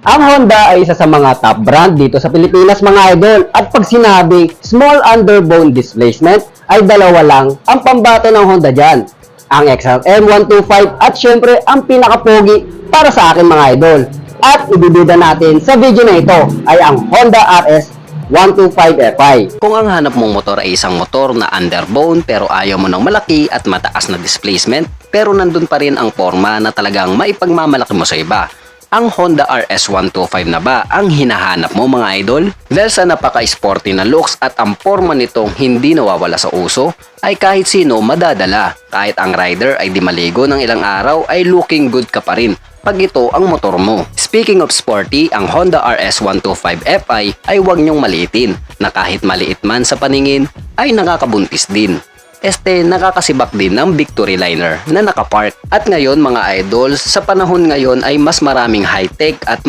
Ang Honda ay isa sa mga top brand dito sa Pilipinas mga idol. At pag sinabi small underbone displacement ay dalawa lang ang pambato ng Honda dyan. Ang XRM 125 at syempre ang pinakapogi para sa akin mga idol. At ibibida natin sa video na ito ay ang Honda RS 125 Fi. Kung ang hanap mong motor ay isang motor na underbone pero ayaw mo ng malaki at mataas na displacement pero nandun pa rin ang forma na talagang maipagmamalaki mo sa iba, ang Honda RS 125 na ba ang hinahanap mo mga idol? Dahil sa napaka-sporty na looks at ang forma nitong hindi nawawala sa uso, ay kahit sino madadala. Kahit ang rider ay di maligo ng ilang araw ay looking good ka pa rin pag ito ang motor mo. Speaking of sporty, ang Honda RS 125 Fi ay huwag niyong maliitin na kahit maliit man sa paningin ay nakakabuntis din. Nakakasibak din ng Victory Liner na nakapark. At ngayon mga idols, sa panahon ngayon ay mas maraming high-tech at